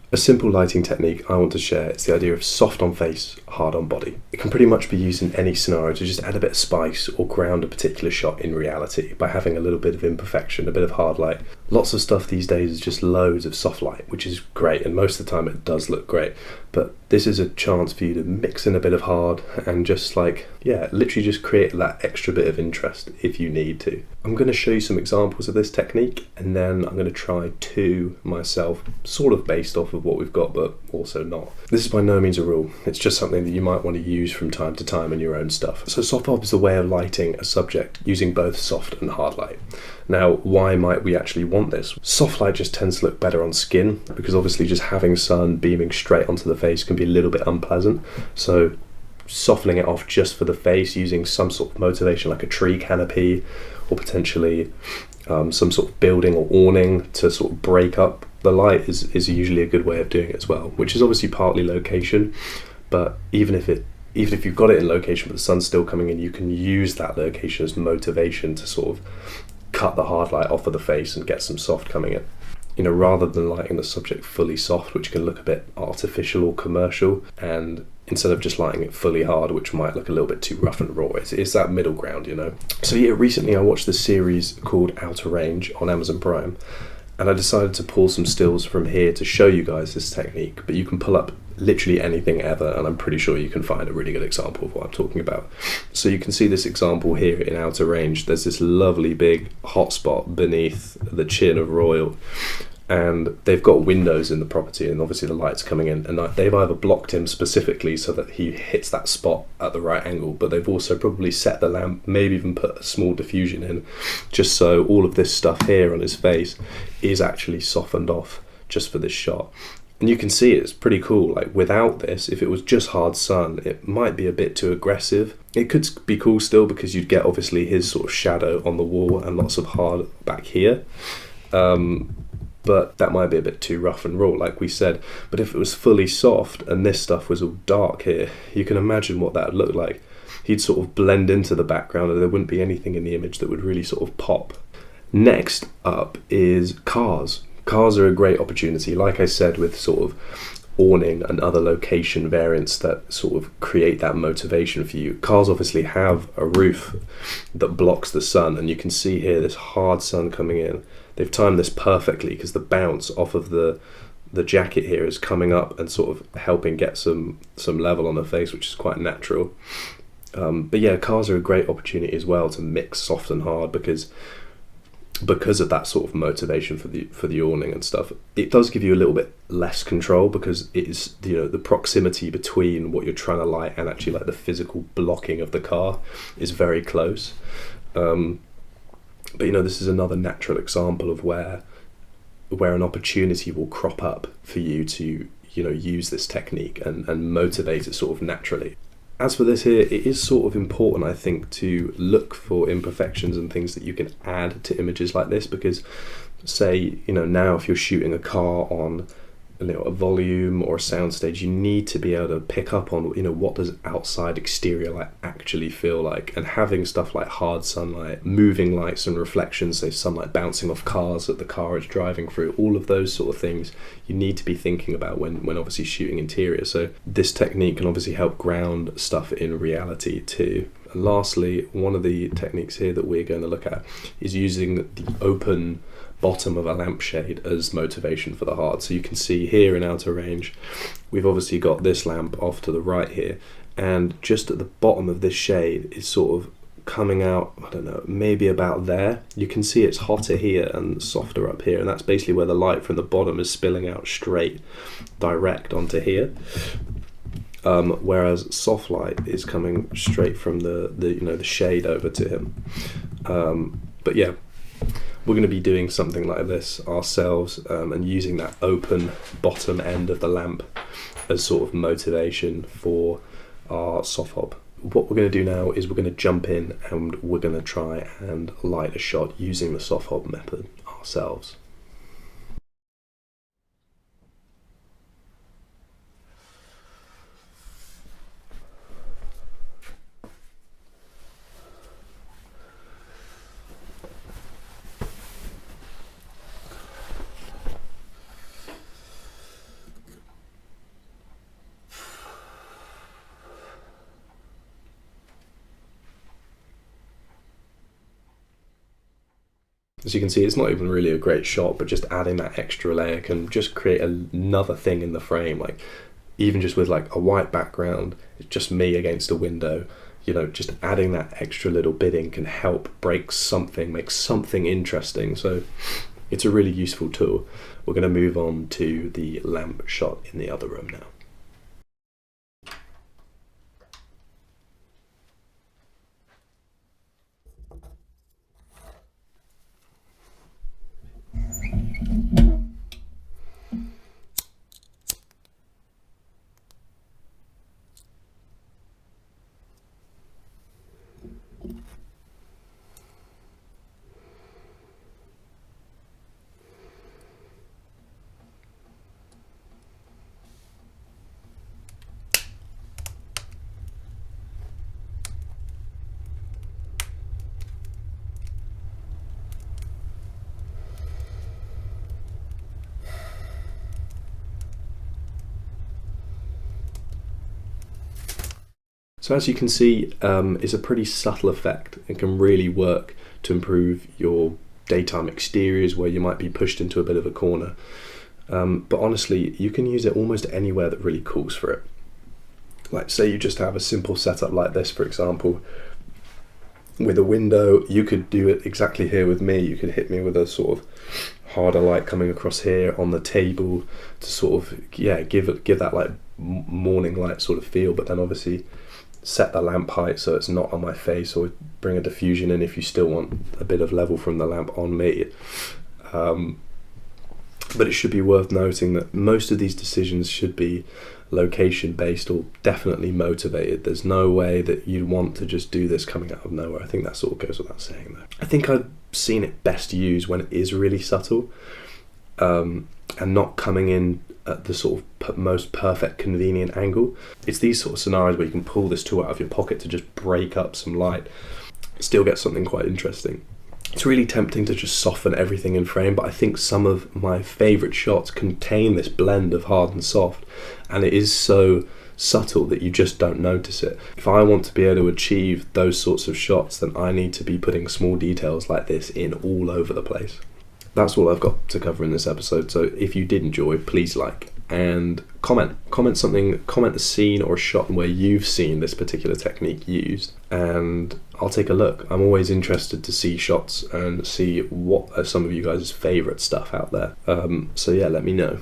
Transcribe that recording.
A simple lighting technique I want to share is the idea of soft on face, hard on body. It can pretty much be used in any scenario to just add a bit of spice or ground a particular shot in reality by having a little bit of imperfection, a bit of hard light. Lots of stuff these days is just loads of soft light, which is great, and most of the time it does look great. But this is a chance for you to mix in a bit of hard and just literally just create that extra bit of interest if you need to. I'm going to show you some examples of this technique, and then I'm going to try two myself, sort of based off of what we've got, but also not. This is by no means a rule. It's just something that you might want to use from time to time in your own stuff. So SOFHOB is a way of lighting a subject using both soft and hard light. Now, why might we actually want this? Soft light just tends to look better on skin, because obviously just having sun beaming straight onto the face can be a little bit unpleasant. So softening it off just for the face using some sort of motivation like a tree canopy or potentially some sort of building or awning to sort of break up the light is usually a good way of doing it as well, which is obviously partly location, but even if you've got it in location but the sun's still coming in, you can use that location as motivation to sort of cut the hard light off of the face and get some soft coming in. Rather than lighting the subject fully soft, which can look a bit artificial or commercial, and instead of just lighting it fully hard, which might look a little bit too rough and raw. It's that middle ground, So recently I watched this series called Outer Range on Amazon Prime, and I decided to pull some stills from here to show you guys this technique, but you can pull up literally anything ever, and I'm pretty sure you can find a really good example of what I'm talking about. So you can see this example here in Outer Range. There's this lovely big hotspot beneath the chin of Royal, and they've got windows in the property, and obviously the light's coming in, and they've either blocked him specifically so that he hits that spot at the right angle, but they've also probably set the lamp, maybe even put a small diffusion in, just so all of this stuff here on his face is actually softened off just for this shot. And you can see it's pretty cool. Like, without this, if it was just hard sun, it might be a bit too aggressive. It could be cool still, because you'd get obviously his sort of shadow on the wall and lots of hard back here. But that might be a bit too rough and raw, like we said. But if it was fully soft and this stuff was all dark here, you can imagine what that would look like. He'd sort of blend into the background, and there wouldn't be anything in the image that would really sort of pop. Next up is cars. Cars are a great opportunity, like I said, with sort of awning and other location variants that sort of create that motivation for you. Cars obviously have a roof that blocks the sun, and you can see here this hard sun coming in. They've timed this perfectly because the bounce off of the jacket here is coming up and sort of helping get some level on the face, which is quite natural. But yeah, cars are a great opportunity as well to mix soft and hard, because of that sort of motivation for the awning and stuff. It does give you a little bit less control, because it is the proximity between what you're trying to light and actually like the physical blocking of the car is very close. But this is another natural example of where an opportunity will crop up for you to use this technique and motivate it sort of naturally. As for this here, it is sort of important, I think, to look for imperfections and things that you can add to images like this, because say, now if you're shooting a car on a volume or a soundstage, you need to be able to pick up on what does outside exterior light actually feel like, and having stuff like hard sunlight, moving lights and reflections, say sunlight bouncing off cars that the car is driving through, all of those sort of things you need to be thinking about when obviously shooting interior. So this technique can obviously help ground stuff in reality too. And lastly, one of the techniques here that we're going to look at is using the open bottom of a lampshade as motivation for the hard. So you can see here in Outer Range, we've obviously got this lamp off to the right here, and just at the bottom of this shade is sort of coming out, I don't know, maybe about there. You can see it's hotter here and softer up here, and that's basically where the light from the bottom is spilling out straight direct onto here. Whereas soft light is coming straight from the shade over to him. But yeah, we're going to be doing something like this ourselves, and using that open bottom end of the lamp as sort of motivation for our SOFHOB. What we're going to do now is we're going to jump in and we're going to try and light a shot using the SOFHOB method ourselves. As you can see, it's not even really a great shot, but just adding that extra layer can just create another thing in the frame. Like, even just with like a white background, it's just me against a window, you know, just adding that extra little bit in can help break something, make something interesting. So it's a really useful tool. We're going to move on to the lamp shot in the other room now. So as you can see, it's a pretty subtle effect and can really work to improve your daytime exteriors where you might be pushed into a bit of a corner. But honestly, you can use it almost anywhere that really calls for it. Like, say you just have a simple setup like this, for example, with a window. You could do it exactly here with me. You could hit me with a sort of harder light coming across here on the table to sort of, yeah, give that like morning light sort of feel, but then obviously set the lamp height so it's not on my face, or bring a diffusion in if you still want a bit of level from the lamp on me. But it should be worth noting that most of these decisions should be location based or definitely motivated. There's no way that you'd want to just do this coming out of nowhere. I think that sort of goes without saying though. I think I've seen it best used when it is really subtle, and not coming in at the sort of most perfect convenient angle. It's these sort of scenarios where you can pull this tool out of your pocket to just break up some light, still get something quite interesting. It's really tempting to just soften everything in frame, but I think some of my favourite shots contain this blend of hard and soft, and it is so subtle that you just don't notice it. If I want to be able to achieve those sorts of shots, then I need to be putting small details like this in all over the place. That's all I've got to cover in this episode, so if you did enjoy, please like and comment something, comment a scene or a shot where you've seen this particular technique used, and I'll take a look. I'm always interested to see shots and see what are some of you guys' favourite stuff out there. So yeah, let me know.